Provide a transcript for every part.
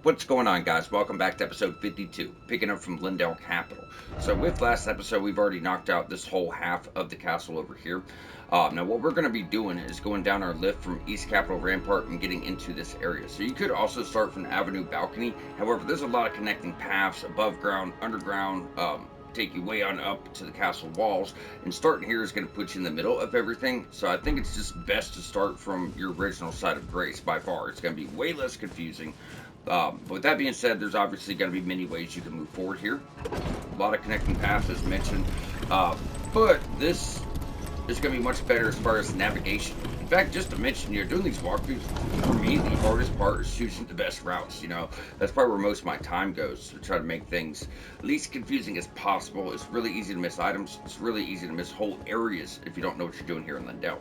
What's going on, guys? Welcome back to episode 52, picking up from Leyndell Capital. So with last episode, we've already knocked out this whole half of the castle over here. Now what we're going to be doing is going down our lift from East Capitol Rampart and getting into this area. So you could also start from the Avenue Balcony. However, there's a lot of connecting paths, above ground, underground, take you way on up to the castle walls, and starting here is going to put you in the middle of everything. So I think it's just best to start from your original side of grace. By far, it's going to be way less confusing. But with that being said, there's obviously going to be many ways you can move forward here. A lot of connecting paths as mentioned, but this is going to be much better as far as navigation. In fact, just to mention, doing these walkthroughs, for me, the hardest part is choosing the best routes. That's probably where most of my time goes, to try to make things least confusing as possible. It's really easy to miss items. It's really easy to miss whole areas if you don't know what you're doing here in Leyndell.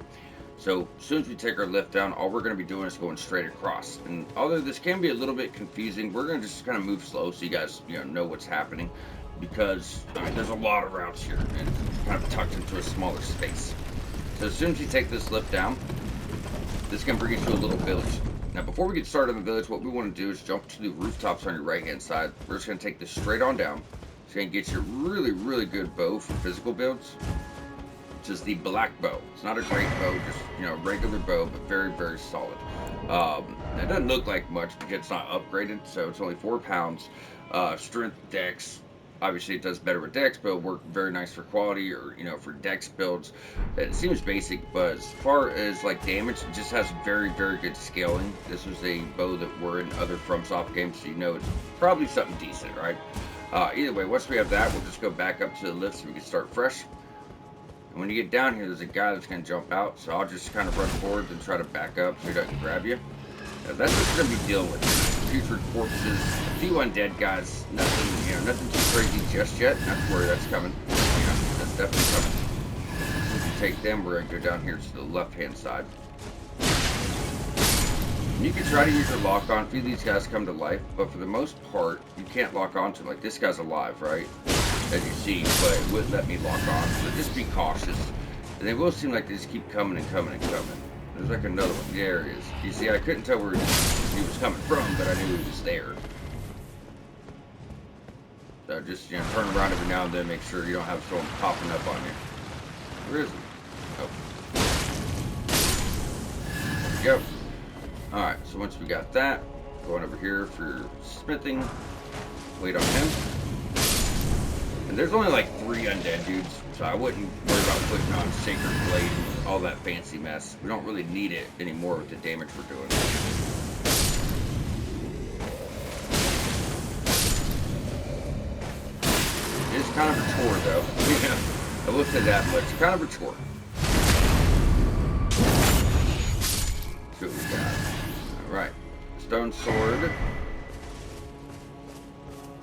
So as soon as we take our lift down, all we're going to be doing is going straight across. And although this can be a little bit confusing, we're going to just kind of move slow so you guys know what's happening. Because, there's a lot of routes here, and it's kind of tucked into a smaller space. So as soon as you take this lift down, this is going to bring you to a little village. Now, before we get started in the village, what we want to do is jump to the rooftops on your right-hand side. We're just going to take this straight on down. It's going to get you a really, really good bow for physical builds, which is the black bow. It's not a great bow, just, regular bow, but very, very solid. It doesn't look like much because it's not upgraded, so it's only 4 pounds. Strength, dex. Obviously, it does better with dex, but it'll work very nice for quality or, for dex builds. It seems basic, but as far as, damage, it just has very, very good scaling. This was a bow that were in other FromSoft games, so it's probably something decent, right? Either way, once we have that, we'll just go back up to the lift so we can start fresh. And when you get down here, there's a guy that's going to jump out, so I'll just kind of run forward and try to back up so he doesn't grab you. That's what we're going to be dealing with. Putrid corpses, a few undead guys, nothing too crazy just yet. Not to worry, that's coming. That's definitely coming. Once we take them, we're going to go down here to the left-hand side. And you can try to use your lock-on. A few of these guys come to life, but for the most part, you can't lock on to them. Like, this guy's alive, right? As you see, but it wouldn't let me lock on, so just be cautious. And they will seem like they just keep coming and coming and coming. There's like another one. There it is. You see, I couldn't tell where he was coming from, but I knew he was there. So just, turn around every now and then, make sure you don't have someone popping up on you. Where is he? Oh. There we go. Alright, so once we got that, going over here for smithing, wait on him. And there's only like 3 undead dudes, so I wouldn't worry about putting on Sacred Blade and all that fancy mess. We don't really need it anymore with the damage we're doing. It's kind of a chore, though. I will say that much. It's kind of a chore. Let's see what we got. Alright. Stone sword.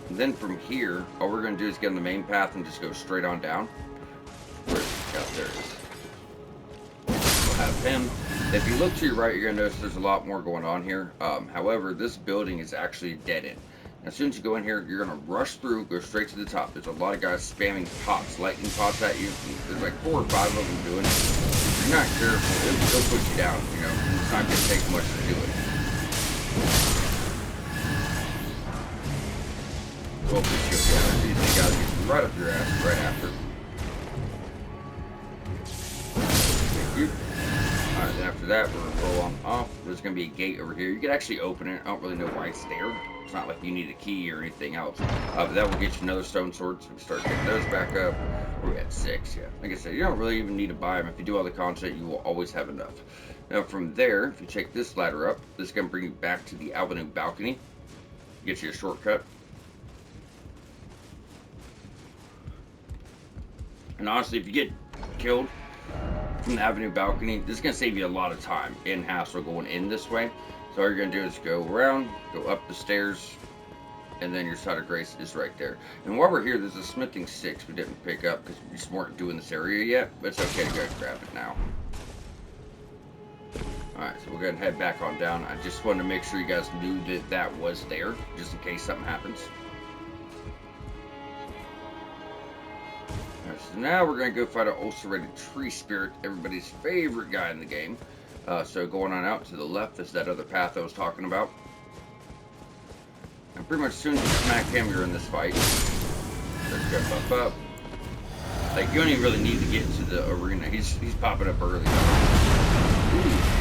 And then from here, all we're going to do is get on the main path and just go straight on down. Where is it? Oh, there it is. We'll have him. If you look to your right, you're going to notice there's a lot more going on here. However, this building is actually a dead end. As soon as you go in here, you're going to rush through, go straight to the top. There's a lot of guys spamming pots, lightning pots at you. There's like 4 or 5 of them doing it. If you're not careful, it'll put you down. It's not going to take much to do it. These guys get right up your ass right after. Thank you. Alright, then after that, we're going to roll on off. There's going to be a gate over here. You can actually open it. I don't really know why it's there. It's not like you need a key or anything else. But that will get you another stone sword, so we start getting those back up. We're at 6, yeah. Like I said, you don't really even need to buy them. If you do all the content, you will always have enough. Now from there, if you take this ladder up, this is going to bring you back to the Avenue Balcony. Get you a shortcut. And honestly, if you get killed from the Avenue Balcony, this is going to save you a lot of time and hassle going in this way. So all you're going to do is go around, go up the stairs, and then your side of grace is right there. And while we're here, there's a smithing 6 we didn't pick up because we just weren't doing this area yet, but it's okay to go grab it now. Alright, so we'll go ahead and head back on down. I just wanted to make sure you guys knew that that was there, just in case something happens. Alright, so now we're going to go fight an ulcerated tree spirit, everybody's favorite guy in the game. So going on out to the left is that other path I was talking about. And pretty much as soon as you smack him, you're in this fight. Let's go buff up. Like, you don't even really need to get into the arena. He's popping up early. Ooh,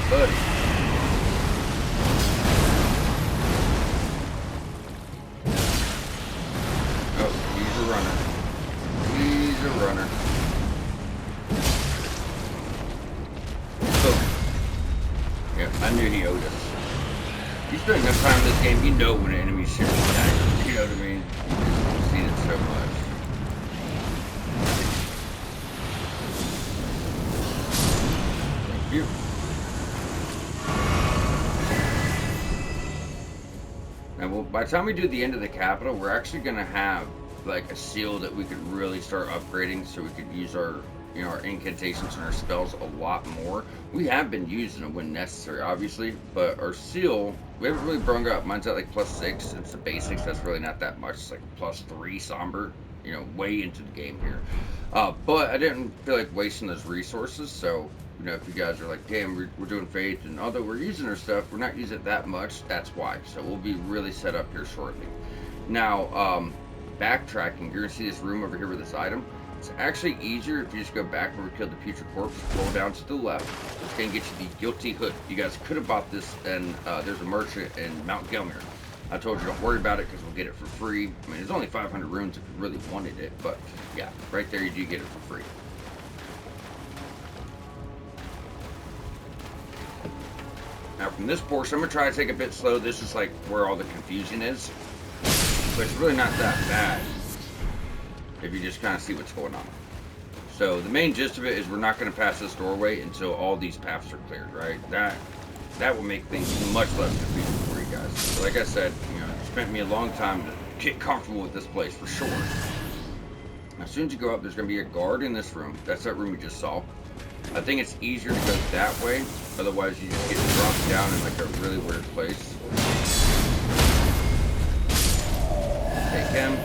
buddy. Oh, he's a runner. He's a runner. Oh. Yeah, I knew he owed us. You spend enough time in this game, you know when an enemy's shooting at you. You know what I mean? You've seen it so much. Thank you. And well, by the time we do the end of the capital, we're actually going to have like a seal that we could really start upgrading, so we could use our, you know, our incantations and our spells a lot more. We have been using them when necessary, obviously, but our seal, we haven't really brung up. Mine's at like +6. It's the basics. That's really not that much. It's like +3 somber, you know, way into the game here. But I didn't feel like wasting those resources, so, you know, if you guys are like, damn, we're doing faith, and although we're using our stuff, we're not using it that much, that's why. So we'll be really set up here shortly. Now, backtracking, you're gonna see this room over here with this item. It's actually easier if you just go back where we killed the putrid corpse, roll down to the left. It's gonna get you the guilty hood. You guys could have bought this, and there's a merchant in Mount Gelmir. I told you don't worry about it because we'll get it for free. I mean, there's only 500 runes if you really wanted it, but yeah, right there you do get it for free. Now from this portion, I'm gonna try to take a bit slow. This is like where all the confusion is, but it's really not that bad if you just kind of see what's going on. So the main gist of it is we're not going to pass this doorway until all these paths are cleared, right? That will make things much less confusing for you guys. So like I said, you know, it spent me a long time to get comfortable with this place for sure. As soon as you go up, there's going to be a guard in this room. That's that room we just saw. I think it's easier to go that way. Otherwise, you just get dropped down in like a really weird place. Take him.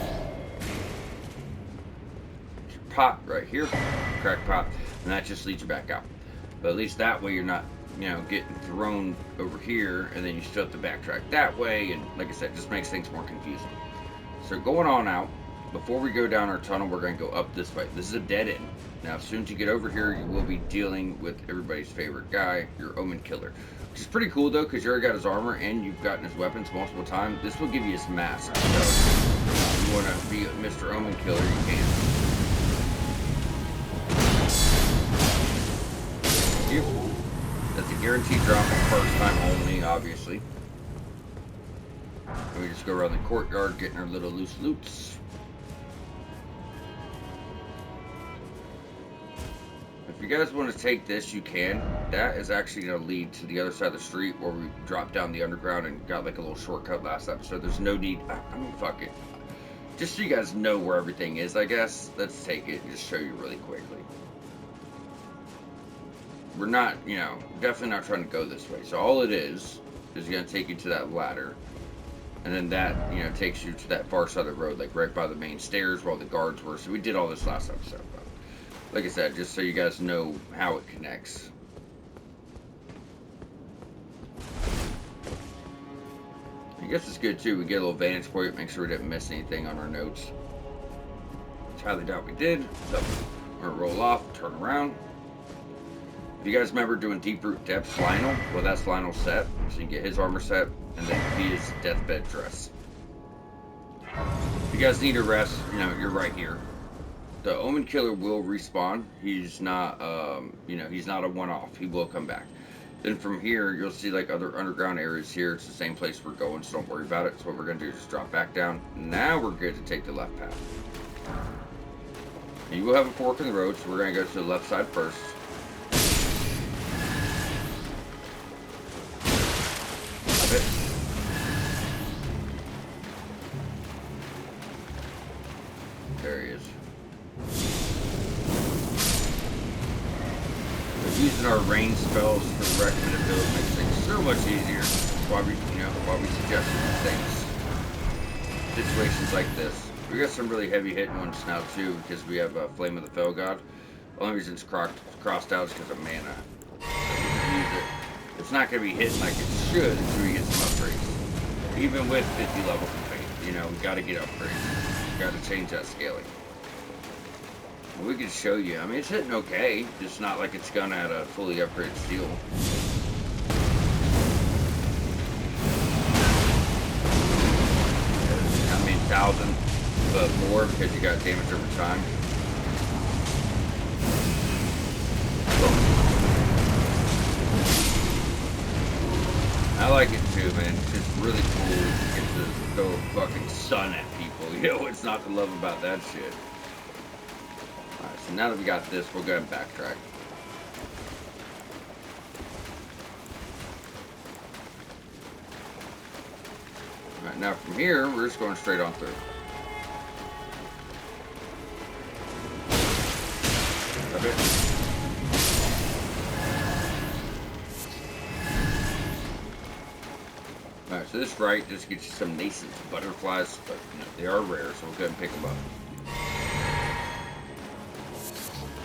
Pot right here, crack pot, and that just leads you back out. But at least that way you're not, you know, getting thrown over here, and then you still have to backtrack that way, and like I said, just makes things more confusing. So going on out, before we go down our tunnel, we're going to go up this way. This is a dead end. Now, as soon as you get over here, you will be dealing with everybody's favorite guy, your Omen killer. Which is pretty cool, though, because you already got his armor, and you've gotten his weapons multiple times. This will give you his mask. So, if you want to be Mr. Omen killer, you can. That's a guaranteed drop first time only, obviously. And we just go around the courtyard getting our little loose loots. If you guys want to take this, you can. That is actually going to lead to the other side of the street where we dropped down the underground and got like a little shortcut last episode. There's no need. I mean, fuck it. Just so you guys know where everything is, I guess. Let's take it and just show you really quickly. We're not, you know, definitely not trying to go this way. So all it is going to take you to that ladder. And then that, you know, takes you to that far side of the road, like right by the main stairs where all the guards were. So we did all this last episode. But like I said, just so you guys know how it connects. I guess it's good too. We get a little vantage point, make sure we didn't miss anything on our notes. Which I highly doubt we did. So we're going to roll off, turn around. If you guys remember doing Deep Root Depths Leyndell, well, that's Leyndell's set. So you get his armor set, and then his deathbed dress. If you guys need a rest, you know, you're right here. The Omen Killer will respawn. He's not, you know, he's not a one-off. He will come back. Then from here, you'll see like other underground areas here. It's the same place we're going, so don't worry about it. So what we're going to do is just drop back down. Now we're good to take the left path. And you will have a fork in the road, so we're going to go to the left side first. It. There he is. But using our rain spells for the recommended build makes things so much easier. That's why we, you know, why we suggest things. Situations like this. We got some really heavy hitting ones now too, because we have Flame of the Fell God. The only reason it's crossed out is because of mana. So we can use it. It's not going to be hitting like it should until we get some upgrades. Even with 50 level from Faith. you know, we gotta get upgrades. We gotta change that scaling. We can show you. I mean, it's hitting okay. Just not like it's gonna at a fully upgraded steel. I mean, 1,000, but more because you got damage over time. I like it too, man. It's just really cool to get to throw a fucking sun at people. You know, what's not to love about that shit. Alright, so now that we got this, we'll go ahead and backtrack. Alright, now from here, we're just going straight on through. Okay. Alright, so this right just gets you some nascent butterflies, but you know, they are rare, so we'll go ahead and pick them up.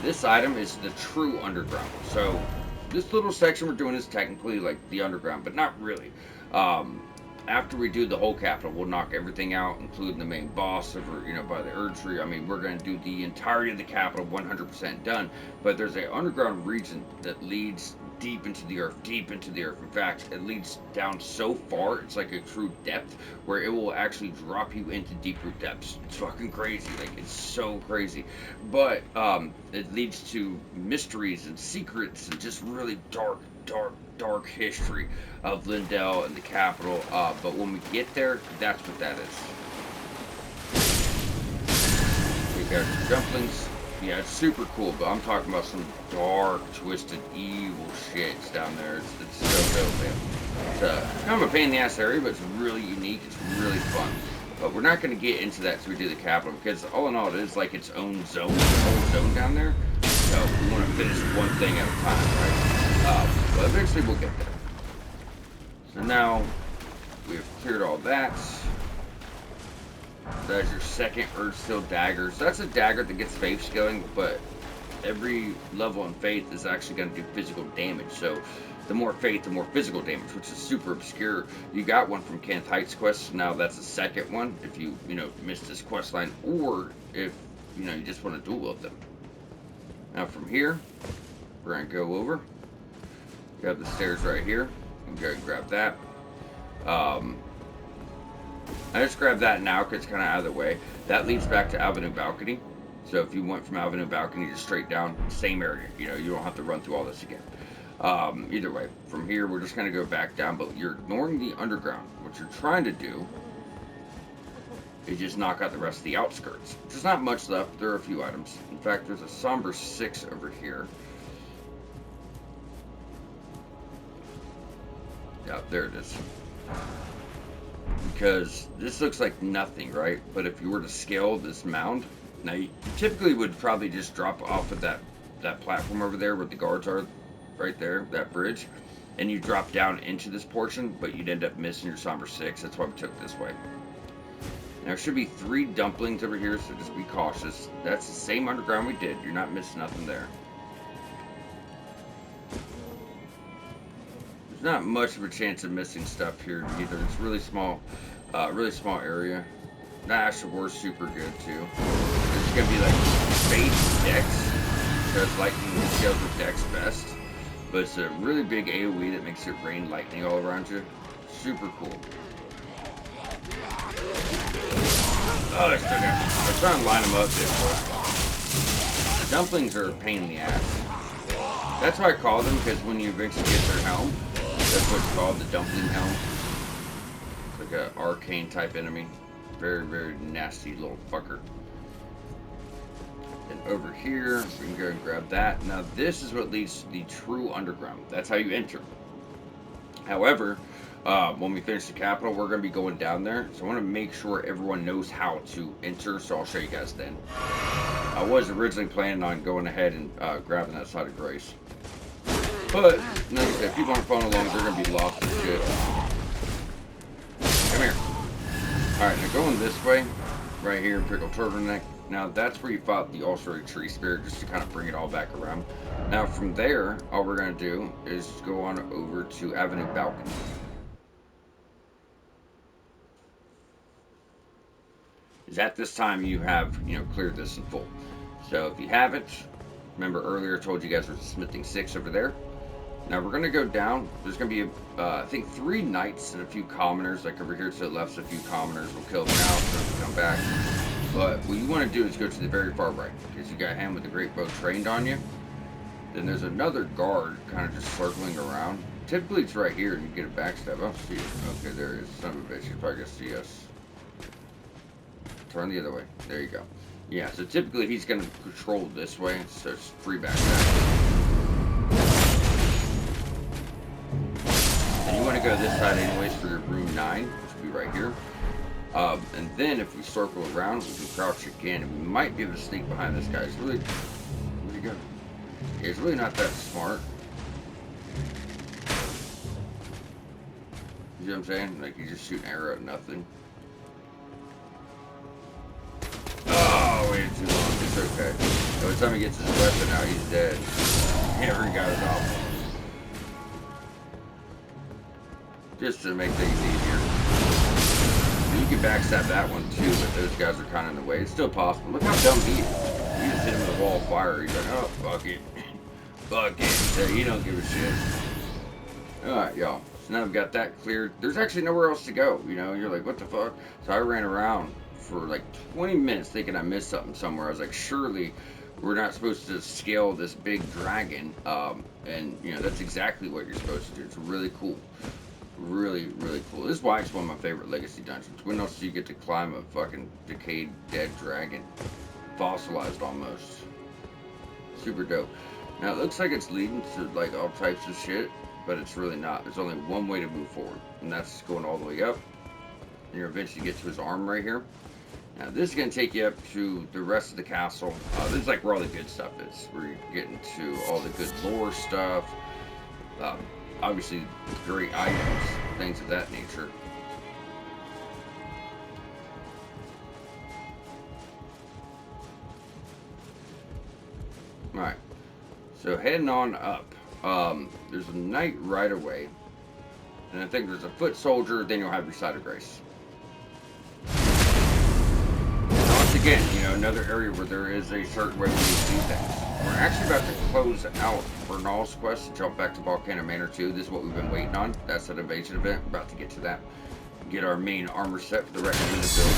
This item is the true underground. So this little section we're doing is technically like the underground, but not really. After we do the whole capital, we'll knock everything out, including the main boss over, you know, by the Erdtree. I mean, we're going to do the entirety of the capital 100% done, but there's an underground region that leads deep into the earth, deep into the earth. In fact, it leads down so far, it's like a true depth, where it will actually drop you into deeper depths. It's fucking crazy. Like, it's so crazy. But it leads to mysteries and secrets and just really dark history of Leyndell and the capital. But when we get there, that's what that is. We got dumplings. Yeah, it's super cool, but I'm talking about some dark, twisted, evil shits down there. It's so dope, man. It's kind of a pain in the ass area, but it's really unique. It's really fun. But we're not going to get into that until we do the capital, because all in all, it is like its own zone, down there. So we want to finish one thing at a time, right? But eventually we'll get there. So now we've cleared all that. That's your second Earthsteel dagger. So that's a dagger that gets faith scaling, but every level in faith is actually going to do physical damage. So the more faith, the more physical damage, which is super obscure. You got one from Canth Heights quest. Now that's the second one if you missed this quest line, or if you just want to dual wield them. Now from here, we're going to go over. You have the stairs right here. You can go and grab that. I just grabbed that now because it's kind of out of the way. That leads back to Avenue Balcony. So if you went from Avenue Balcony just straight down, same area. You don't have to run through all this again. Either way, from here we're just going to go back down, but you're ignoring the underground. What you're trying to do is just knock out the rest of the outskirts. There's not much left. There are a few items. In fact, there's a somber 6 over here. Yeah, there it is. Because this looks like nothing, right? But if you were to scale this mound, now you typically would probably just drop off of that platform over there where the guards are, right there, that bridge, and you drop down into this portion, but you'd end up missing your somber 6. That's why we took this way. Now there should be 3 dumplings over here, so just be cautious. That's the same underground we did. You're not missing nothing there. Not much of a chance of missing stuff here either. It's really small area. Nash War super good too. It's gonna be like Faith Dex, because lightning scales with Dex best. But it's a really big AoE that makes it rain lightning all around you. Super cool. Oh, they're still there. I'm trying to line them up this way. The dumplings are a pain in the ass. That's why I call them, because when you eventually get their helm, that's what it's called, the dumpling helm. It's like an arcane type enemy. Very, very nasty little fucker. And over here, we can go and grab that. Now this is what leads to the true underground. That's how you enter. However, when we finish the capital, we're going to be going down there. So I want to make sure everyone knows how to enter, so I'll show you guys then. I was originally planning on going ahead and grabbing that side of grace. But, like I said, if people aren't following along, they're going to be lost as shit. Come here. Alright, now going this way, right here in Prickle Turtleneck. Now, that's where you fought the Ulcerate Tree Spirit, just to kind of bring it all back around. Now, from there, all we're going to do is go on over to Avenue Balcony. is at this time you have, cleared this in full. So if you haven't, remember earlier I told you guys there's a smithing 6 over there. Now we're going to go down. There's going to be, I think, 3 knights and a few commoners. Like over here to the left's a few commoners. We'll kill them now so they come back. But what you want to do is go to the very far right, because you got him with the great bow trained on you. Then there's another guard kind of just circling around. Typically it's right here and you get a backstab. I don't see it. Okay, there it is. Son of a bitch. You're probably going to see us. Turn the other way. There you go. Yeah, so typically he's going to control this way, so it's free backstab. And you want to go this side anyways for your room 9, which will be right here. And then if we circle around, we can crouch again, and we might be able to sneak behind this guy. He's really, where'd he go? Yeah, he's really not that smart. You know what I'm saying? Like, he's just shooting arrow at nothing. Oh, waited too long. It's okay. By the time he gets his weapon out, he's dead. He never got his off. Just to make things easier. You can backstab that one too, but those guys are kind of in the way. It's still possible. Look how dumb he is. You just hit him with a wall of fire. He's like, oh, fuck it. Fuck it. So you don't give a shit. Alright, y'all. So now we've got that cleared. There's actually nowhere else to go. You're like, what the fuck? So I ran around for like 20 minutes thinking I missed something somewhere. I was like, surely we're not supposed to scale this big dragon. And, that's exactly what you're supposed to do. It's really cool. Really, really cool. This is why it's one of my favorite legacy dungeons. When else do you get to climb a fucking decayed, dead dragon? Fossilized almost. Super dope. Now it looks like it's leading to like all types of shit, but it's really not. There's only one way to move forward, and that's going all the way up. And you'll eventually get to his arm right here. Now this is going to take you up to the rest of the castle. This is like where all the good stuff is. Where you get into all the good lore stuff. Obviously, great items, things of that nature. Alright, so heading on up, there's a knight right away, and I think there's a foot soldier, then you'll have your side of grace. Once again, another area where there is a certain way we need to do things. We're actually about to close out Bernahl's quest to jump back to Volcano Manor 2. This is what we've been waiting on. That's an invasion event. We're about to get to that. Get our main armor set for the recommended build.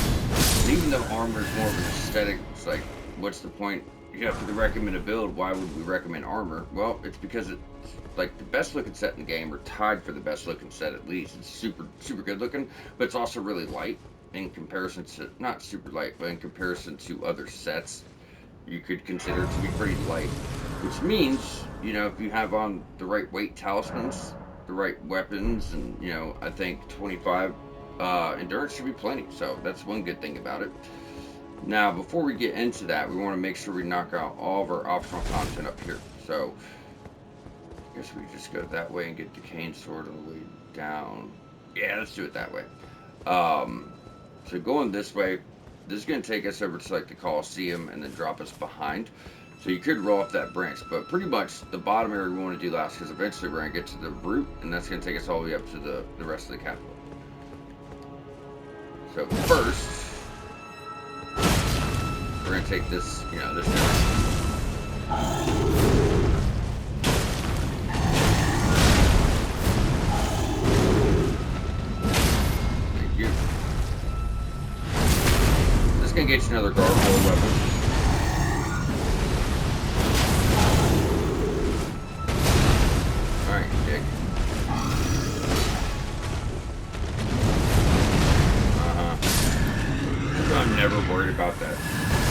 And even though armor is more of an aesthetic, it's like, what's the point? For the recommended build, why would we recommend armor? Well, it's because it's like the best looking set in the game, or tied for the best looking set at least. It's super, super good looking, but it's also really light in comparison to, not super light, but in comparison to other sets. You could consider it to be pretty light, which means, if you have on the right weight talismans, the right weapons, and, I think 25 endurance should be plenty. So that's one good thing about it. Now, before we get into that, we want to make sure we knock out all of our optional content up here. So I guess we just go that way and get the cane sword all the way down. Yeah, let's do it that way. So going this way, this is going to take us over to like the Coliseum and then drop us behind. So you could roll off that branch, but pretty much the bottom area we want to do last, because eventually we're going to get to the root, and that's going to take us all the way up to the rest of the capital. So first, we're going to take this, this down. Gonna get you another gargoyle weapon. Alright, dick. I'm never worried about that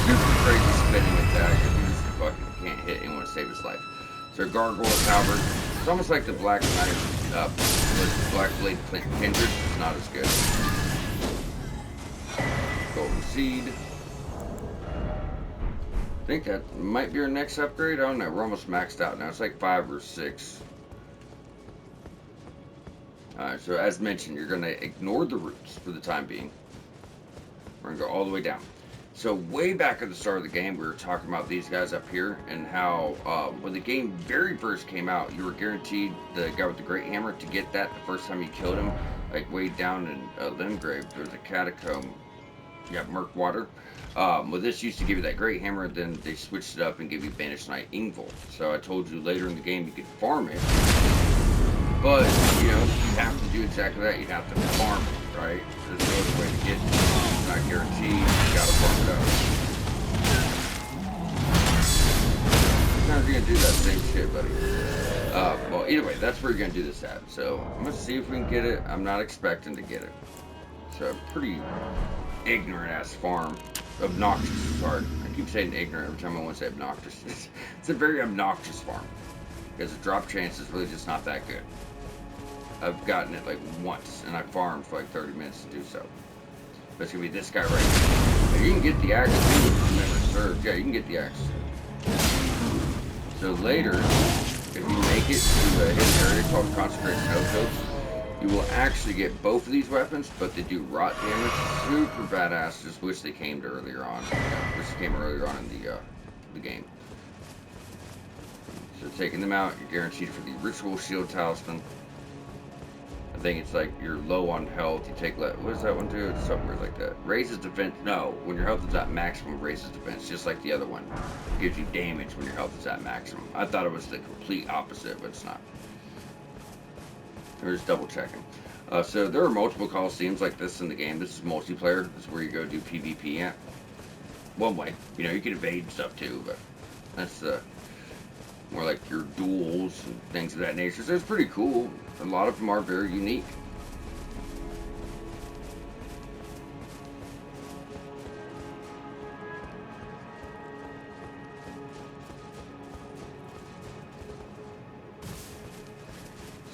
super crazy spinning attack if you just fucking can't hit anyone to save his life. So gargoyle halberd. It's almost like the Black Knight with Black Blade Kindred. It's not as good. Golden Seed. I think that might be our next upgrade. I don't know. We're almost maxed out now. It's like 5 or 6. Alright, so as mentioned, you're going to ignore the roots for the time being. We're going to go all the way down. So way back at the start of the game, we were talking about these guys up here and how when the game very first came out, you were guaranteed the guy with the great hammer to get that the first time you killed him. Like way down in Limgrave, there's a catacomb you have Murk Water. Well, this used to give you that great hammer, then they switched it up and gave you Banished Knight Ingval. So I told you later in the game you could farm it, but you know you have to do exactly that. You have to farm it, right? There's no other way to get it. It's not guaranteed. You gotta farm it out. Sometimes you're gonna do that same shit, buddy. Well, either way, that's where you're gonna do this at. So I'm gonna see if we can get it. I'm not expecting to get it. So pretty ignorant ass farm. Obnoxious, sorry. I keep saying ignorant every time I want to say obnoxious. It's a very obnoxious farm. Because the drop chance is really just not that good. I've gotten it like once, and I farmed for like 30 minutes to do so. But it's going to be this guy right here. Now, you can get the axe too if you never served. Yeah, you can get the axe. So later, if you make it to a hidden area called Consecrated Snowfields, you will actually get both of these weapons, but they do rot damage. Super badass. Just wish they came earlier on. Wish they came earlier on in the game. So taking them out, you're guaranteed for the Ritual Shield Talisman. I think it's like you're low on health. You take what does that one do? It's something weird like that. Raises defense. No, when your health is at maximum, raises defense, just like the other one. Gives you damage when your health is at maximum. I thought it was the complete opposite, but it's not. We're just double checking. So there are multiple coliseums like this in the game. This is multiplayer. This is where you go do PvP at. One way. You know, you can evade stuff too, but that's more like your duels and things of that nature. So it's pretty cool. A lot of them are very unique.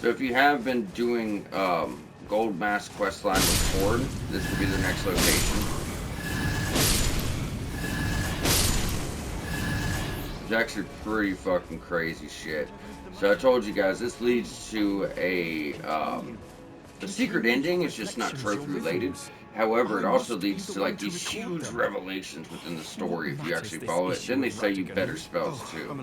So if you have been doing Gold Mask questline with Ford, this will be the next location. It's actually pretty fucking crazy shit. So I told you guys, this leads to a secret ending. It's just not trophy related. However, it also leads to like these huge revelations within the story if you actually follow it. Then they say you better spells too.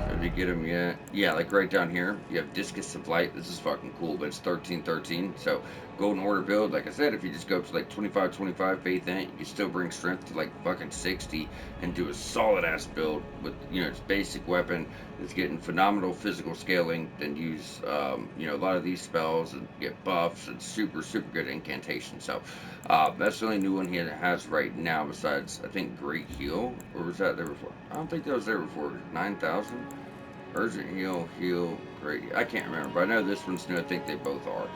Did you get them yet? Yeah, like right down here, you have Discus of Light. This is fucking cool, but it's 1313. So, Golden Order build, like I said, if you just go up to like 25-25 Faith in it, you can still bring strength to like fucking 60 and do a solid ass build with, you know, its basic weapon. It's getting phenomenal physical scaling, then use, you know, a lot of these spells and get buffs and super, super good incantation. So, that's the only new one he has right now besides, I think, Great Heal. Or was that there before? I don't think that was there before. 9,000? Urgent heal, great. I can't remember, but I know this one's new. I think they both are.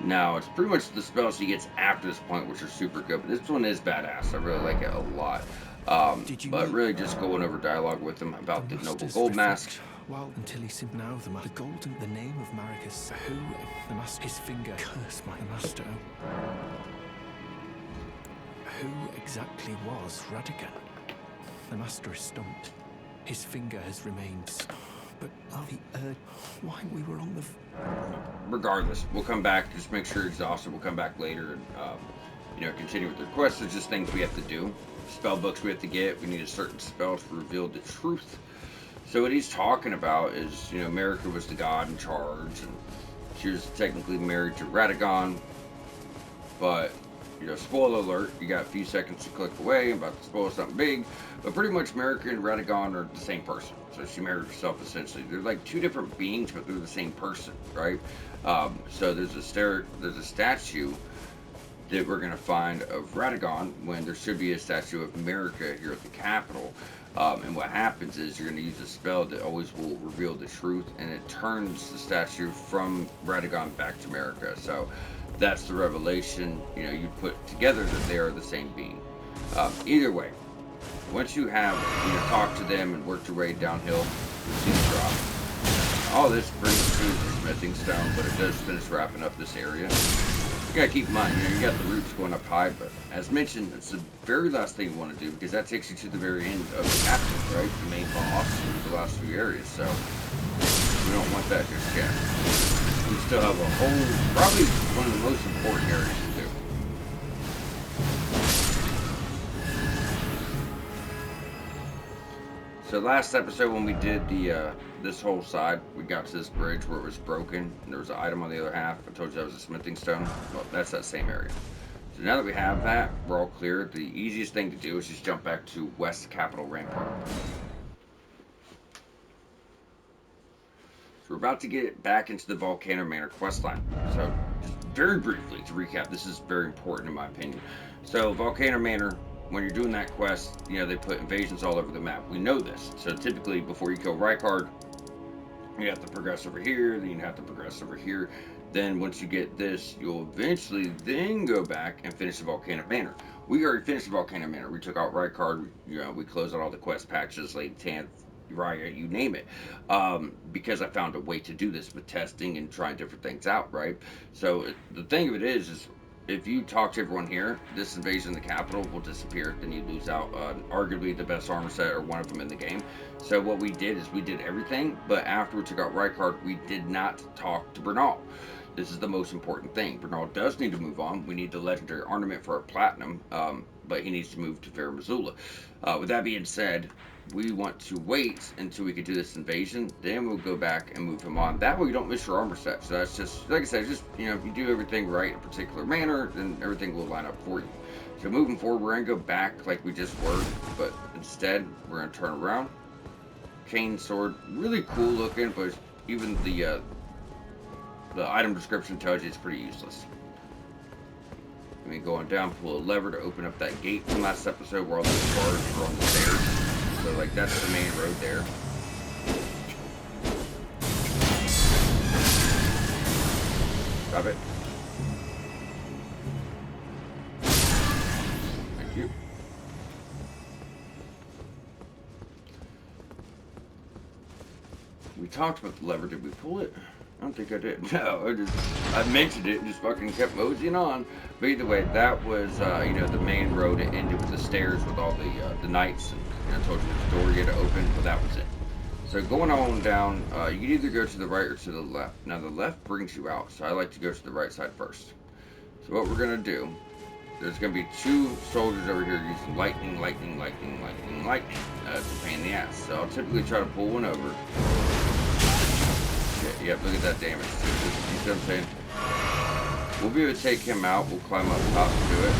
Now, it's pretty much the spells he gets after this point, which are super good. But this one is badass. I really like it a lot. But really just going over dialogue with him about the Noble Gold Mask. Well, until he said now, the golden, the name of Maricus, who, the master, his finger, curse my master. Who exactly was Radagon? The master is stumped. His finger has remained. But why we were on the... Regardless, we'll come back. Just make sure you're exhausted. We'll come back later and, you know, continue with the quests. There's just things we have to do. Spell books we have to get. We need a certain spell to reveal the truth. So what he's talking about is, you know, Marika was the god in charge, and she was technically married to Radagon. But, you know, spoiler alert, you got a few seconds to click away. I'm about to spoil something big. But pretty much Marika and Radagon are the same person. So she married herself essentially. They're like two different beings, but they're the same person, right? So there's a statue that we're gonna find of Radagon when there should be a statue of Marika here at the capital. And what happens is you're gonna use a spell that always will reveal the truth, and it turns the statue from Radagon back to Marika. So that's the revelation. You know, you put together that they are the same being. Either way. Once you have, you know, talked to them and worked your way downhill, you see the drop. All this brings to the smithing stone, but it does finish wrapping up this area. You gotta keep in mind, you know, you got the roots going up high, but as mentioned, it's the very last thing you want to do because that takes you to the very end of the capital, right? The main boss and the last few areas, so we don't want that just yet. We still have a whole, probably one of the most important areas to do. So last episode when we did the this whole side, we got to this bridge where it was broken and there was an item on the other half. I told you that was a smithing stone. Well, that's that same area. So now that we have that, we're all clear. The easiest thing to do is just jump back to West Capitol Rampart. So we're about to get back into the Volcano Manor questline. So just very briefly to recap, this is very important in my opinion. So Volcano Manor, when you're doing that quest, they put invasions all over the map. We know this. So typically before you kill Rykard, you have to progress over here, then you have to progress over here. Then once you get this, you'll eventually then go back and finish the Volcano Manor. We already finished the Volcano Manor. We took out Rykard, we closed out all the quest patches, late 10th, Riot, you name it. Because I found a way to do this with testing and trying different things out, right? So the thing of it is if you talk to everyone here, this invasion of the capital will disappear. Then you lose out arguably the best armor set or one of them in the game. So what we did is we did everything, but after we took out Rykard, we did not talk to Bernahl. This is the most important thing. Bernahl does need to move on. We need the legendary ornament for our platinum, but he needs to move to Fair Missoula. With that being said, we want to wait until we can do this invasion, then we'll go back and move him on. That way you don't miss your armor set. So that's just, like I said, just, if you do everything right in a particular manner, then everything will line up for you. So moving forward, we're going to go back like we just were, but instead, we're going to turn around. Cane sword, really cool looking, but even the item description tells you it's pretty useless. I mean, going down, pull a lever to open up that gate from last episode where all those bars were on the stairs. So, like, that's the main road there. Stop it. Thank you. We talked about the lever. Did we pull it? I don't think I did. No, I mentioned it and just fucking kept moseying on. But either way, that was, the main road. It ended with the stairs with all the knights. And I told you the door you had to open, but that was it. So going on down, you can either go to the right or to the left. Now the left brings you out, so I like to go to the right side first. So what we're going to do, there's going to be 2 soldiers over here using lightning. It's a pain in the ass. So I'll typically try to pull one over. Yep, look at that damage too. You see what I'm saying? We'll be able to take him out. We'll climb up top to do it.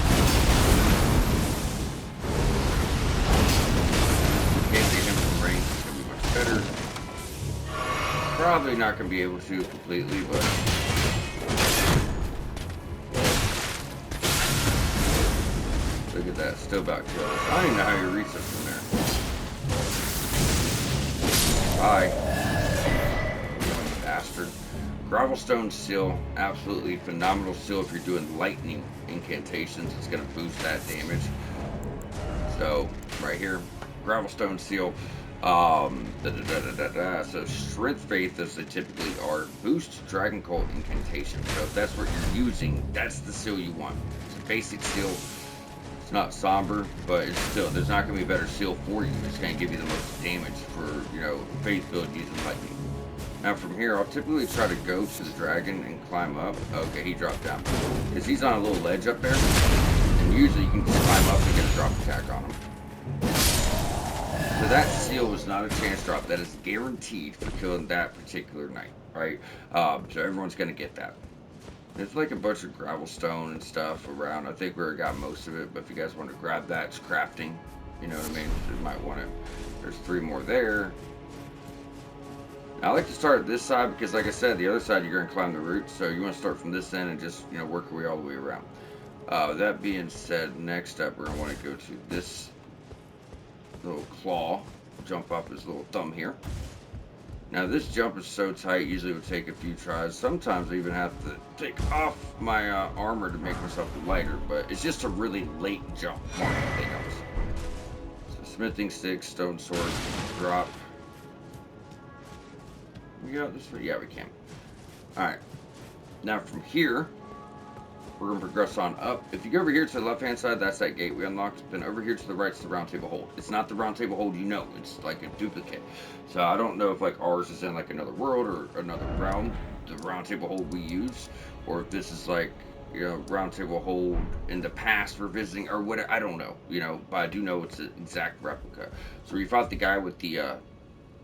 Can't see him from range. It's going to be much better. Probably not going to be able to completely, but... Look at that. Still about killed us. I don't even know how you reach us from there. Bye. Bastard. Gravelstone seal, absolutely phenomenal seal if you're doing lightning incantations. It's going to boost that damage. So, right here, Gravelstone seal. So, Strength Faith, as they typically are, boost Dragon Cult incantation. So, if that's what you're using, that's the seal you want. It's a basic seal. It's not somber, but it's still, there's not going to be a better seal for you. It's going to give you the most damage for, faith build using lightning. Now from here, I'll typically try to go to the dragon and climb up. Okay, he dropped down. Because he's on a little ledge up there. And usually you can just climb up and get a drop attack on him. So that seal was not a chance drop. That is guaranteed for killing that particular knight, right? So everyone's going to get that. There's like a bunch of gravel stone and stuff around. I think we already got most of it. But if you guys want to grab that, it's crafting. You know what I mean? So you might want it. There's 3 more there. I like to start at this side because, like I said, the other side you're going to climb the roots, so you want to start from this end and just, work your way all the way around. That being said, next up we're going to want to go to this little claw, jump off his little thumb here. Now this jump is so tight, usually it would take a few tries. Sometimes I even have to take off my armor to make myself lighter, but it's just a really late jump more than anything else. So smithing stick, stone sword, drop. We got this way? Yeah, we can. Alright. Now from here, we're going to progress on up. If you go over here to the left-hand side, that's that gate we unlocked. Then over here to the right is the Roundtable hold. It's not the Roundtable hold it's like a duplicate. So I don't know if like ours is in like another world or another realm, the Roundtable hold we use, or if this is like, Roundtable hold in the past for visiting, or what, I don't know, but I do know it's an exact replica. So we fought the guy with the,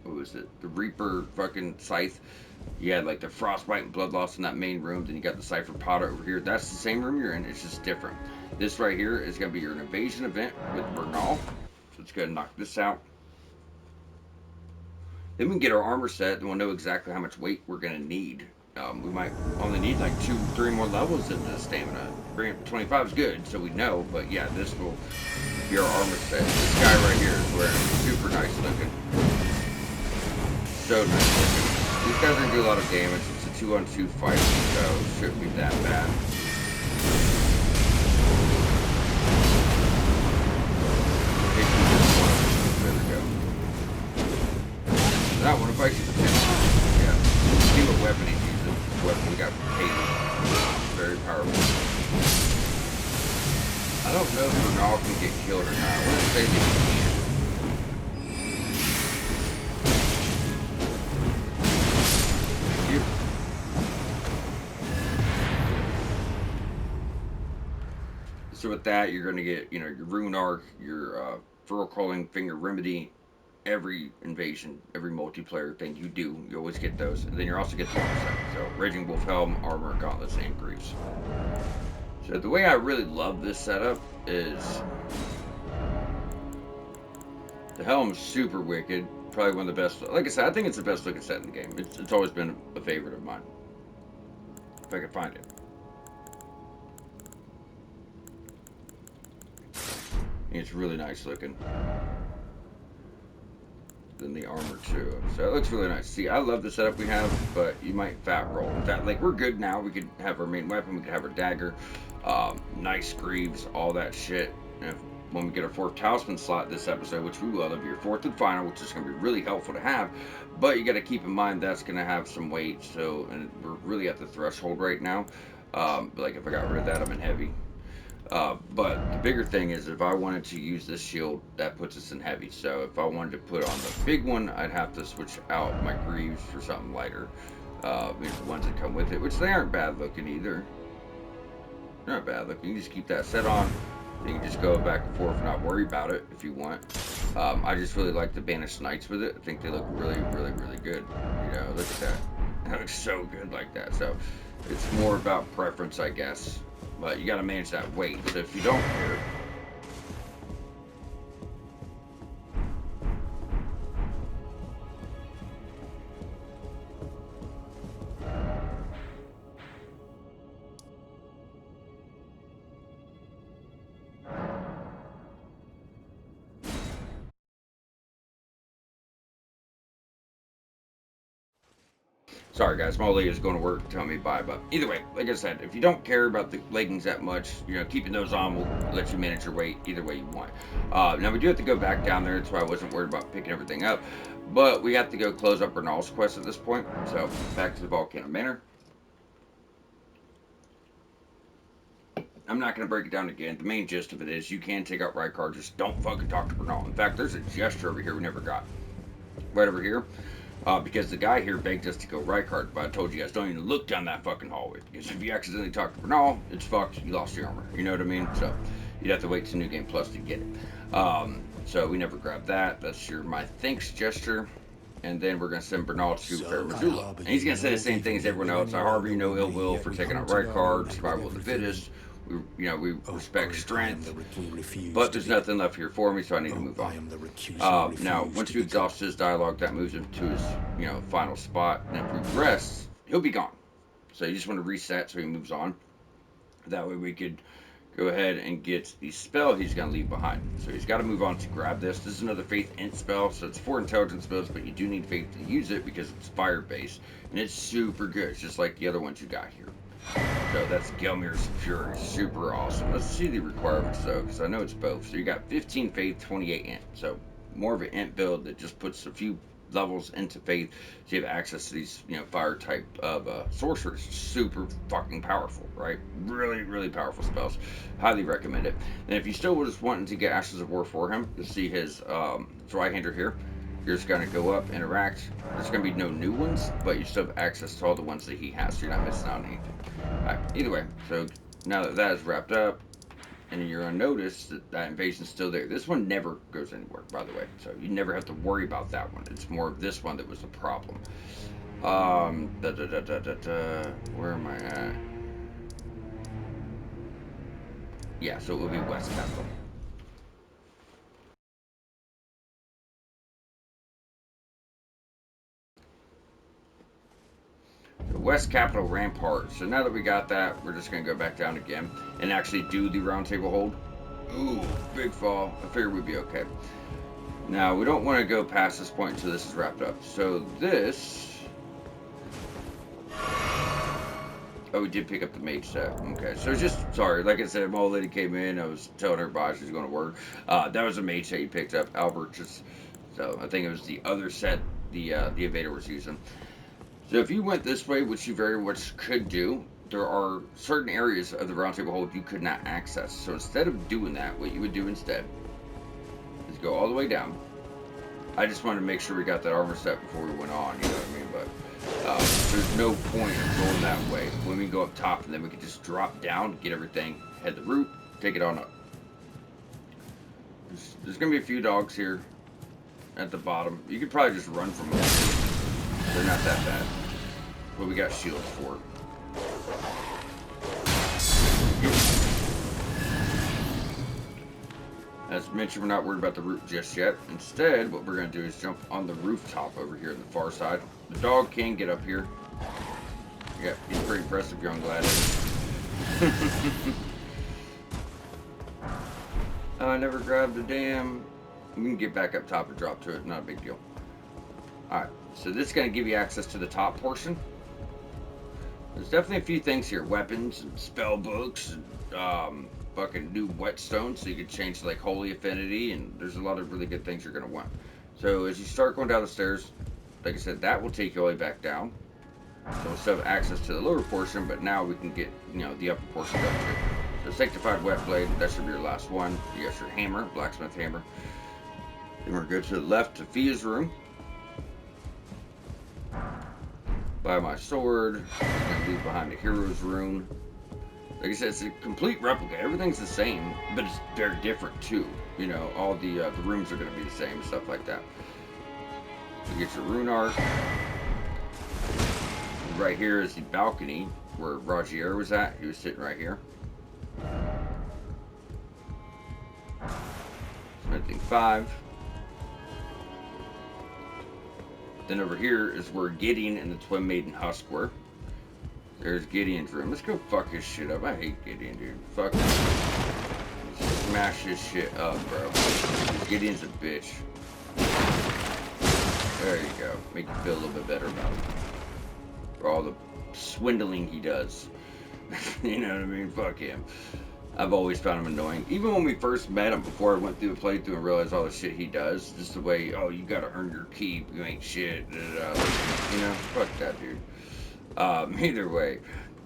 what was it? The Reaper fucking scythe. You had like the frostbite and blood loss in that main room. Then you got the cipher pod over here. That's the same room you're in. It's just different. This right here is going to be your invasion event with Bernahl. So let's go ahead and knock this out. Then we can get our armor set, and we'll know exactly how much weight we're going to need. We might only need like 2-3 more levels in the stamina. Bring it to 25 is good, so we know. But yeah, this will be our armor set. This guy right here is wearing super nice looking. So nice looking. These guys are going to do a lot of damage. It's a 2-on-2 fight, so it shouldn't be that bad. There we go. That one, if I should yeah. See what weapon he's using. The weapon we got from Haley. Very powerful. I don't know if Bernahl can get killed or not. I want to say that he can. So with that, you're going to get, your Rune Arc, your Furrow Crawling Finger Remedy, every invasion, every multiplayer thing you do, you always get those. And then you also get the armor set. So Raging Wolf Helm, Armor, Gauntlets, and Greaves. So the way I really love this setup is the Helm's super wicked. Probably one of the best. Like I said, I think it's the best looking set in the game. It's always been a favorite of mine. If I can find it. It's really nice looking. Then the armor too. So it looks really nice. See, I love the setup we have, but you might fat roll. In fact, like we're good now. We could have our main weapon. We could have our dagger, nice greaves, all that shit. And when we get our 4th talisman slot this episode, which we will, it'll be your 4th and final, which is going to be really helpful to have. But you got to keep in mind that's going to have some weight. So, and we're really at the threshold right now. Like if I got rid of that, I'm in heavy. But the bigger thing is if I wanted to use this shield, that puts us in heavy. So if I wanted to put on the big one, I'd have to switch out my greaves for something lighter. The ones that come with it, which they aren't bad looking either. They're not bad looking. You just keep that set on. You can just go back and forth and not worry about it if you want. I just really like the Banished Knights with it. I think they look really, really, really good. Look at that. That looks so good like that. So it's more about preference, I guess. But you got to manage that weight. So if you don't care, sorry guys, my old lady is going to work telling me bye. But either way, like I said, if you don't care about the leggings that much, keeping those on will let you manage your weight either way you want. Now we do have to go back down there. That's why I wasn't worried about picking everything up. But we have to go close up Bernahl's quest at this point. So back to the Volcano Manor. I'm not going to break it down again. The main gist of it is you can take out Rykard. Just don't fucking talk to Bernahl. In fact, there's a gesture over here we never got. Right over here. Because the guy here begged us to go Rykard, but I told you guys don't even look down that fucking hallway. Because if you accidentally talk to Bernahl, it's fucked. You lost your armor. You know what I mean? So you'd have to wait to New Game Plus to get it. So we never grabbed that. That's your my thanks gesture. And then we're going to send Bernahl to Fair Missoula. And he's going to say the same thing as everyone else. I harbor you no ill will for taking out Rykard, survival of the fittest. We respect strength, but there's nothing left here for me, so I need to move on. Now, once you exhaust his dialogue, that moves him to his, final spot. And if we rest, he'll be gone. So you just want to reset so he moves on. That way we could go ahead and get the spell he's going to leave behind. So he's got to move on to grab this. This is another Faith Int spell, so it's 4 intelligence spells, but you do need Faith to use it because it's fire-based. And it's super good. It's just like the other ones you got here. So that's Gelmir's Fury. Super awesome. Let's see the requirements though, because I know it's both. So you got 15 Faith, 28 Int. So more of an Int build that just puts a few levels into Faith, so you have access to these, fire type of sorcerers. Super fucking powerful, right? Really, really powerful spells. Highly recommend it. And if you still was wanting to get Ashes of War for him, you'll see his Dry-hander here. You're just going to go up, interact. There's going to be no new ones, but you still have access to all the ones that he has, so you're not missing out on anything. Alright, either way, so now that that is wrapped up, and you're going to notice that that invasion's still there. This one never goes anywhere, by the way, so you never have to worry about that one. It's more of this one that was the problem. Where am I at? Yeah, so it will be West Capital. The West Capital Rampart. So now that we got that, we're just going to go back down again and actually do the Roundtable hold. Ooh, big fall. I figured we'd be okay. Now, we don't want to go past this point until this is wrapped up. So this... Oh, we did pick up the mage set. Okay, so just, sorry, like I said, my old lady came in, I was telling everybody she was going to work. That was a mage set you picked up, Albert. So I think it was the other set the Evader was using. So if you went this way, which you very much could do, there are certain areas of the Roundtable hold you could not access. So instead of doing that, what you would do instead is go all the way down. I just wanted to make sure we got that armor set before we went on, you know what I mean? But there's no point in going that way when we go up top, and then we can just drop down, get everything, head the route, take it on up. There's going to be a few dogs here at the bottom. You could probably just run from them. They're not that bad. What we got shields for. As mentioned, we're not worried about the route just yet. Instead, what we're going to do is jump on the rooftop over here on the far side. The dog can get up here. Yeah, he's pretty impressive, young lad. I never grabbed a damn... We can get back up top and drop to it. Not a big deal. Alright, so this is going to give you access to the top portion. There's definitely a few things here. Weapons, and spell books, and fucking new whetstone, so you can change to like Holy Affinity, and there's a lot of really good things you're going to want. So as you start going down the stairs, like I said, that will take you all the way back down. So we'll still have access to the lower portion, but now we can get, you know, the upper portion done too. So Sanctified Wet Blade, that should be your last one. You got your hammer, blacksmith hammer. Then we're going to go to the left to Fia's room. Buy my sword. I'm going to leave behind the hero's rune. Like I said, it's a complete replica. Everything's the same, but it's very different too. You know, all the rooms are going to be the same and stuff like that. You get your rune arc. Right here is the balcony where Rogier was at. He was sitting right here. Smithing 5. Then over here is where Gideon and the Twin Maiden Husk were. There's Gideon's room. Let's go fuck his shit up. I hate Gideon, dude. Fuck him. Smash his shit up, bro. Gideon's a bitch. There you go. Make you feel a little bit better about him. For all the swindling he does. You know what I mean? Fuck him. I've always found him annoying. Even when we first met him, before I went through the playthrough and realized all the shit he does. Just the way, oh, you gotta earn your keep. You ain't shit. You know? Fuck that dude. Either way.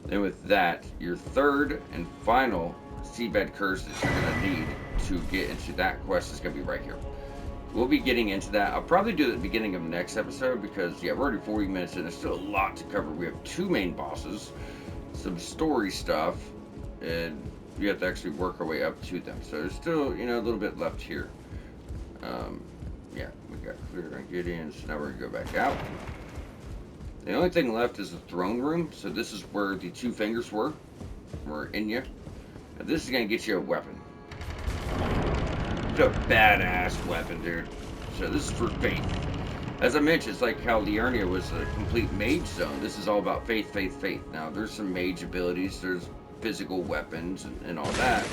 Then with that, your third and final seabed curse that you're gonna need to get into that quest is gonna be right here. We'll be getting into that. I'll probably do it at the beginning of next episode because, yeah, we're already 40 minutes in. There's still a lot to cover. We have 2 main bosses, some story stuff, and we have to actually work our way up to them. So there's still, you know, a little bit left here. Yeah, we got cleared on Gideon, so now we're going to go back out. The only thing left is the throne room. So this is where the 2 fingers were in you. Now this is going to get you a weapon. It's a badass weapon, dude. So this is for faith. As I mentioned, it's like how Liurnia was a complete mage zone. This is all about faith, faith, faith. Now, there's some mage abilities. There's physical weapons and all that.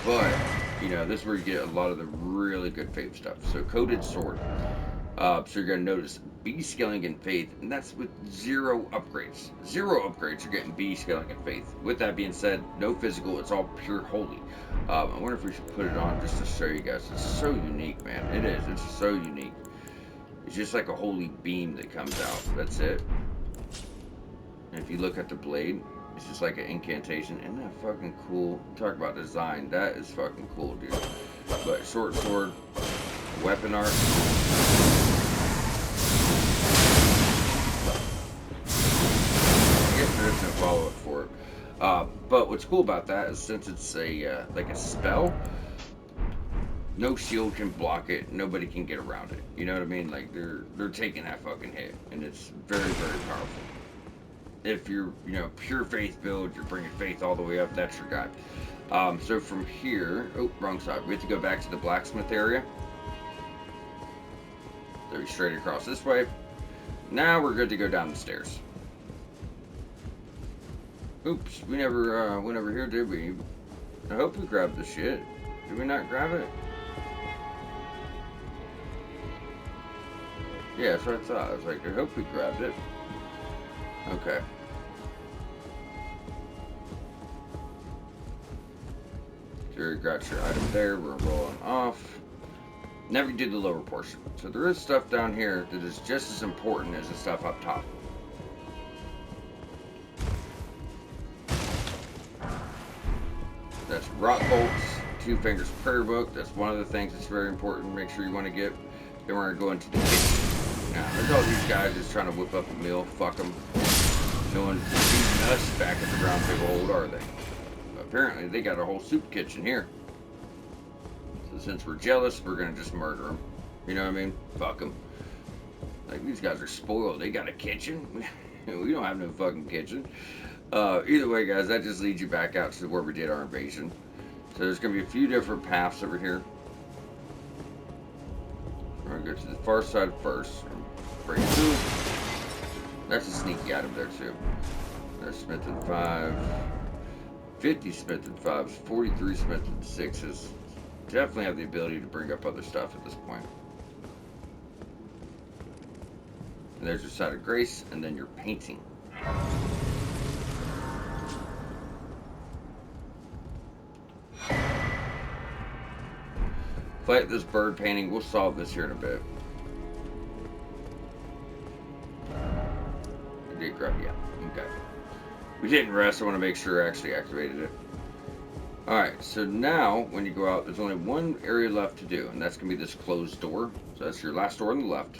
But, you know, this is where you get a lot of the really good faith stuff. So, Coated Sword. So you're going to notice B scaling in faith, and that's with 0 upgrades. 0 upgrades, you're getting B scaling in faith. With that being said, no physical, it's all pure holy. I wonder if we should put it on just to show you guys. It's so unique, man. It is. It's so unique. It's just like a holy beam that comes out. That's it. And if you look at the blade, it's just like an incantation. Isn't that fucking cool? Talk about design. That is fucking cool, dude. But short sword, weapon art. I guess there is no follow-up for it. But what's cool about that is since it's a like a spell, No shield can block it. Nobody can get around it. You know what I mean? Like they're taking that fucking hit, and it's very very powerful. If you're pure faith build, you're bringing faith all the way up. That's your guy. So from here, oh, wrong side. We have to go back to the blacksmith area. So we straight across this way. Now we're good to go down the stairs. Oops, we never went over here, did we? I hope we grabbed the shit. Did we not grab it? Yeah, that's what I thought. I was like, I hope we grabbed it. Okay. So you got your item there. We're rolling off. Never did the lower portion. So there is stuff down here that is just as important as the stuff up top. That's rock bolts, 2 fingers prayer book. That's one of the things that's very important. Make sure you want to get. Then we're gonna go into the kitchen. Now, there's all these guys just trying to whip up a meal. Fuck them. No one's feeding us back at the Roundtable old, are they? Apparently, they got a whole soup kitchen here. So since we're jealous, we're gonna just murder them. You know what I mean? Fuck them. Like, these guys are spoiled. They got a kitchen? We don't have no fucking kitchen. Either way, guys, that just leads you back out to where we did our invasion. So there's gonna be a few different paths over here. We're gonna go to the far side first. Break through. That's a sneaky item there too. There's Smith and 5. 50 Smith and 5s, 43 Smith and 6s. Definitely have the ability to bring up other stuff at this point. And there's your side of grace, and then your painting. Fight this bird painting. We'll solve this here in a bit. I did grab, yeah. Okay. We didn't rest. I want to make sure I actually activated it. Alright, so now when you go out, there's only one area left to do, and that's going to be this closed door. So that's your last door on the left.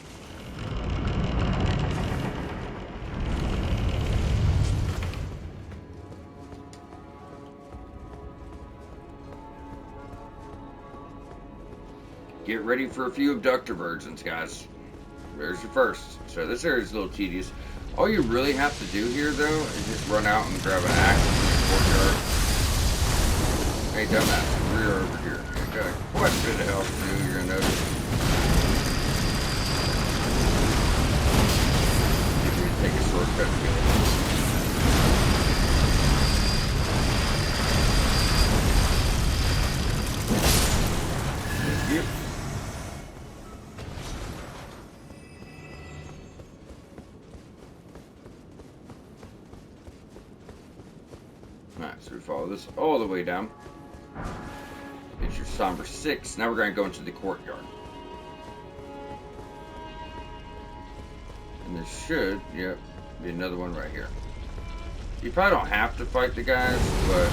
Get ready for a few Abductor virgins, guys. There's your first. So this area is a little tedious. All you really have to do here, though, is just run out and grab an axe in the courtyard. Hey, dumbass, we're over here. You got quite a bit of health to do, you're gonna notice. If you take a shortcut to get it. Yep. Alright, so we follow this all the way down. It's your somber 6. Now we're going to go into the courtyard. And there should, yep, be another one right here. You probably don't have to fight the guys, but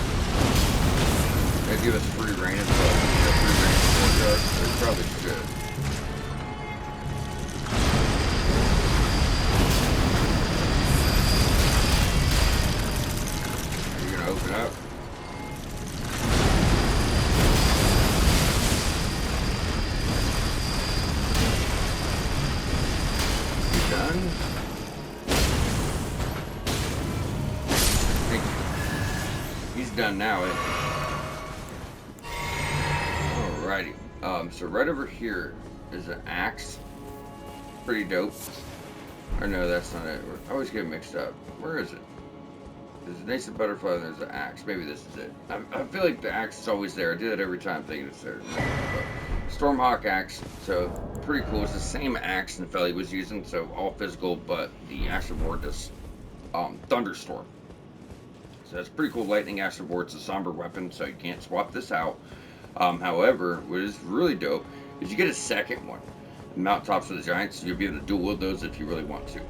they give us free reign of the courtyard. They probably should. Open up. You done? Thank you. He's done now, eh? Alrighty. So right over here is an axe. Pretty dope. Or no, that's not it. I always get mixed up. Where is it? There's a nascent butterfly and there's an axe. Maybe this is it. I feel like the axe is always there. I do that every time thinking it's there. Stormhawk axe. So pretty cool. It's the same axe Nepheli was using. So all physical, but the action board does thunderstorm. So that's pretty cool. Lightning action board. It's a somber weapon, so you can't swap this out. However, what is really dope is you get a second one. Mount tops of the giants. So you'll be able to dual wield those if you really want to.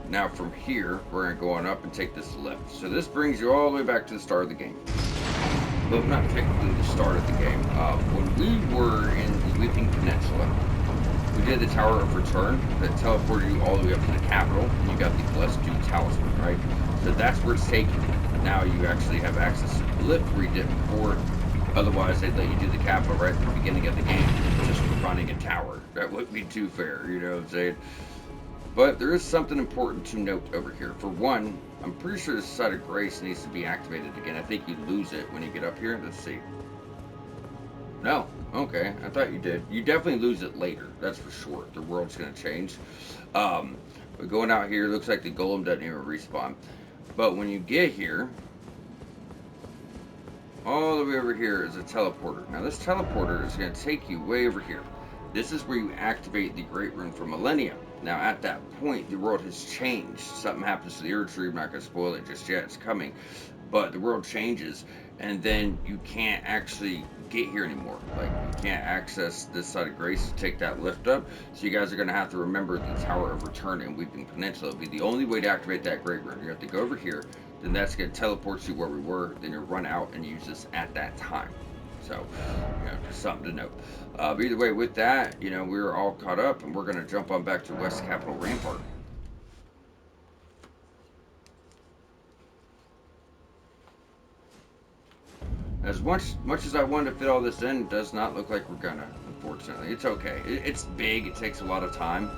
Now from here, we're going to go on up and take this left. So this brings you all the way back to the start of the game. Well, not technically the start of the game. When we were in the Weeping Peninsula, we did the Tower of Return that teleported you all the way up to the capital. And you got the Blessed Dew Talisman, right? So that's where it's taking you. Now you actually have access to the lift where you did before. Otherwise, they'd let you do the capital right at the beginning of the game, just for running a tower. That wouldn't be too fair, you know what I'm saying? But there is something important to note over here. For one, I'm pretty sure the Site of Grace needs to be activated again. I think you lose it when you get up here. Let's see. No. Okay. I thought you did. You definitely lose it later. That's for sure. The world's going to change. But going out here, looks like the golem doesn't even respawn. But when you get here, all the way over here is a teleporter. Now this teleporter is going to take you way over here. This is where you activate the Great Rune for Millennia. Now at that point, the world has changed. Something happens to the Earth Tree. I'm not going to spoil it just yet. It's coming. But the world changes, and then you can't actually get here anymore. Like, you can't access this Site of Grace to take that lift up. So you guys are going to have to remember the Tower of Return in Weeping Peninsula. It'll be the only way to activate that Great Rune. You have to go over here. Then that's going to teleport you where we were. Then you'll run out and use this at that time. So, just something to note. But either way, with that, we're all caught up, and we're going to jump on back to West Capital Rampart. As much as I wanted to fit all this in, it does not look like we're gonna, unfortunately. It's okay. It's big. It takes a lot of time.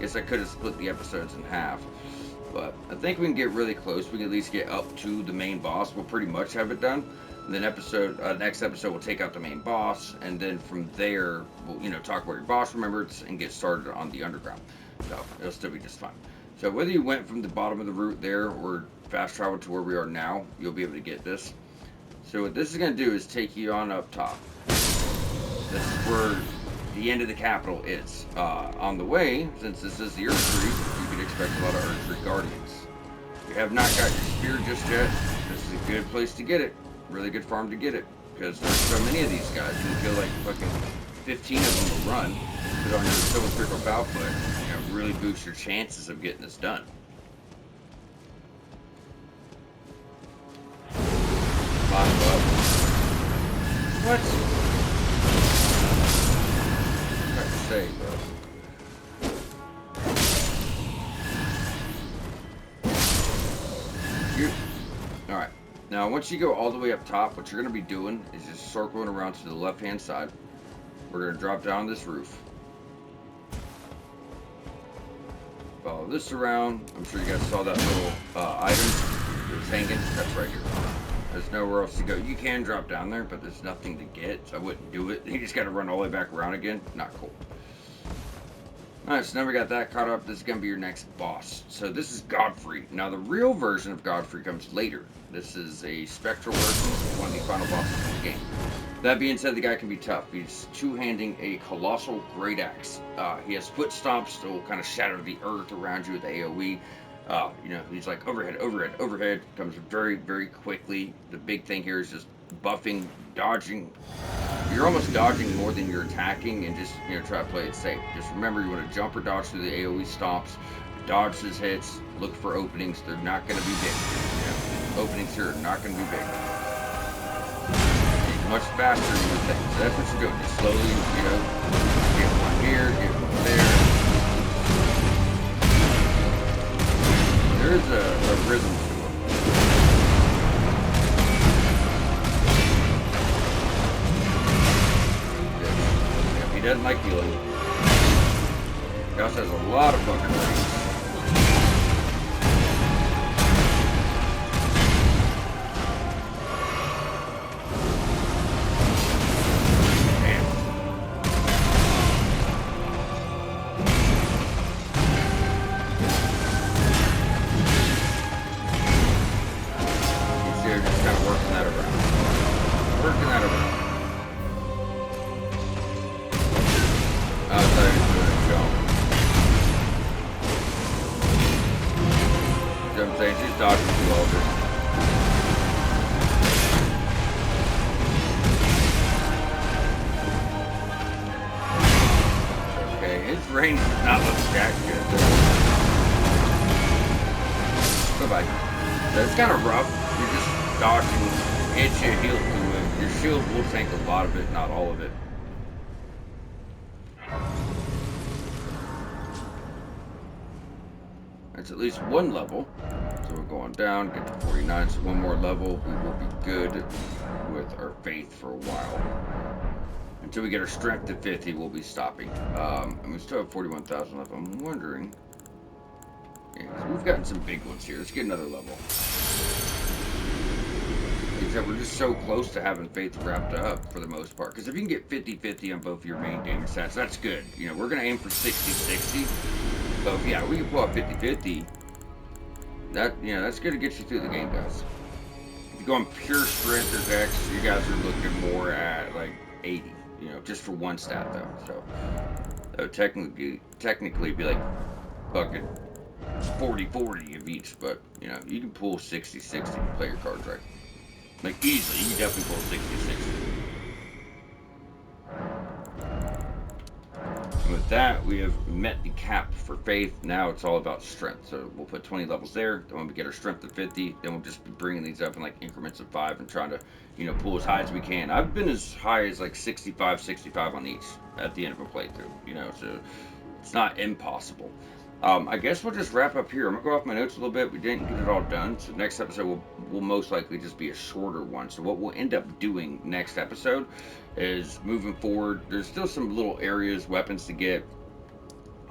Guess I could have split the episodes in half. But I think we can get really close. We can at least get up to the main boss. We'll pretty much have it done. And then next episode, we'll take out the main boss. And then from there, we'll, talk about your boss remembrance and get started on the underground. So it'll still be just fine. So whether you went from the bottom of the route there or fast travel to where we are now, you'll be able to get this. So what this is going to do is take you on up top. This is where the end of the capital is. On the way, since this is the Earth Tree, you can expect a lot of Earth Tree Guardians. If you have not got your spear just yet, this is a good place to get it. Really good farm to get it. Because there's so many of these guys, you feel like fucking 15 of them will run. Put on your Silver Circle Foulfoot, really boost your chances of getting this done. What? What to say, bro? Alright. Now, once you go all the way up top, what you're going to be doing is just circling around to the left-hand side. We're going to drop down this roof. Follow this around. I'm sure you guys saw that little item that was hanging. That's right here. There's nowhere else to go. You can drop down there, but there's nothing to get, so I wouldn't do it. You just got to run all the way back around again. Not cool. Alright, so now we got that caught up. This is going to be your next boss. So this is Godfrey. Now, the real version of Godfrey comes later. This is a spectral version of one of the final bosses in the game. That being said, the guy can be tough. He's two-handing a colossal great axe. He has foot stomps that will kind of shatter the earth around you with AoE. He's like overhead, overhead, overhead. Comes very, very quickly. The big thing here is just buffing, dodging. You're almost dodging more than you're attacking, and just try to play it safe. Just remember, you want to jump or dodge through the AoE stomps, dodge his hits, look for openings. They're not going to be big. Openings here are not going to be big. He's much faster than you think. So that's what you're doing. Just slowly, get one here, get one there. There's a rhythm to him. He doesn't like healing. He also has a lot of fucking range. Range does not look jack good. Bye-bye. So it's kind of rough. You're just dodging, hit you, heal through it. Your shield will tank a lot of it, not all of it. That's at least one level. So we'll go on down, get to 49. So one more level, we will be good with our faith for a while. Until we get our strength to 50, we'll be stopping. And we still have 41,000 left. I'm wondering. Yeah, we've gotten some big ones here. Let's get another level. Except we're just so close to having faith wrapped up for the most part. Because if you can get 50-50 on both of your main damage stats, that's good. You know, we're going to aim for 60-60. But yeah, we can pull out 50-50. That, you know, that's going to get you through the game, guys. If you go on pure strength or dex, you guys are looking more at like 80. You know, just for one stat though. So that would technically be like fucking 40-40 of each. But you know, you can pull 60-60 if you play your cards right. Like easily, you can definitely pull 60-60. And with that, we have met the cap for faith. Now it's all about strength. So we'll put 20 levels there. Then when we get our strength to 50, then we'll just be bringing these up in like increments of 5 and trying to, you know, pull as high as we can. I've been as high as like 65 on each at the end of a playthrough, you know, so it's not impossible. I guess we'll just wrap up here. I'm gonna go off my notes a little bit. We didn't get it all done, so next episode will most likely just be a shorter one. So what we'll end up doing next episode is moving forward. There's still some little areas, weapons to get,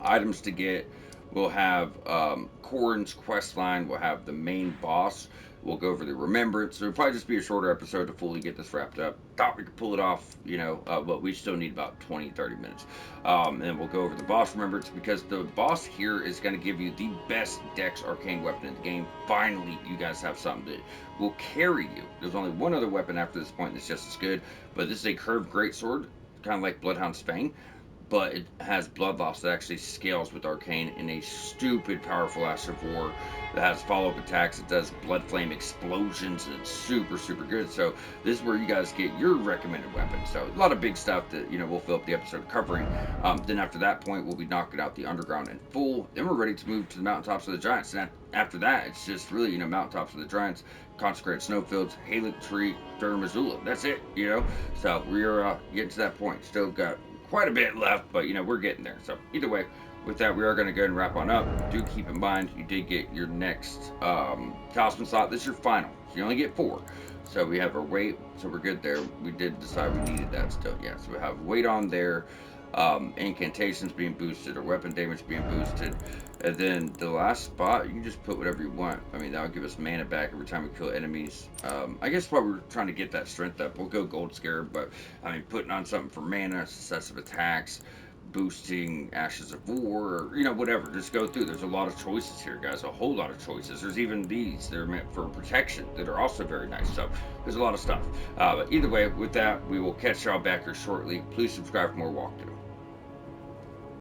items to get. We'll have Corrin's quest line. We'll have the main boss. We'll go over the remembrance. It'll probably just be a shorter episode to fully get this wrapped up. Thought we could pull it off, you know, but we still need about 20-30 minutes. And we'll go over the boss remembrance because the boss here is going to give you the best dex arcane weapon in the game. Finally, you guys have something that will carry you. There's only one other weapon after this point that's just as good, but this is a curved greatsword, kind of like Bloodhound's Fang. But it has blood loss that actually scales with arcane in a stupid powerful Ash of War that has follow-up attacks. It does blood flame explosions and it's super good. So this is where you guys get your recommended weapon. So a lot of big stuff that, you know, we'll fill up the episode covering. Then after that point, we'll be knocking out the underground in full. Then we're ready to move to the mountaintops of the giants. And after that, it's just really, you know, mountaintops of the giants, consecrated snowfields, Halic Tree, Dur Missoula. That's it, you know. So we're getting to that point. Still got quite a bit left, but you know, we're getting there. So either way, with that, we are going to go ahead and wrap on up. Do keep in mind you did get your next talisman slot. This is your final, so you only get 4. So we have our weight, so we're good there. We did decide we needed that still. Yeah, so we have weight on there, incantations being boosted or weapon damage being boosted, and then the last spot you can just put whatever you want. I mean, that'll give us mana back every time we kill enemies. I guess while we're trying to get that strength up, we'll go gold scarab, but I mean, putting on something for mana, successive attacks, boosting Ashes of War, or, you know, whatever. Just go through. There's a lot of choices here, guys. A whole lot of choices. There's even these that are meant for protection that are also very nice. So there's a lot of stuff. But either way, with that, we will catch y'all back here shortly. Please subscribe for more walkthrough.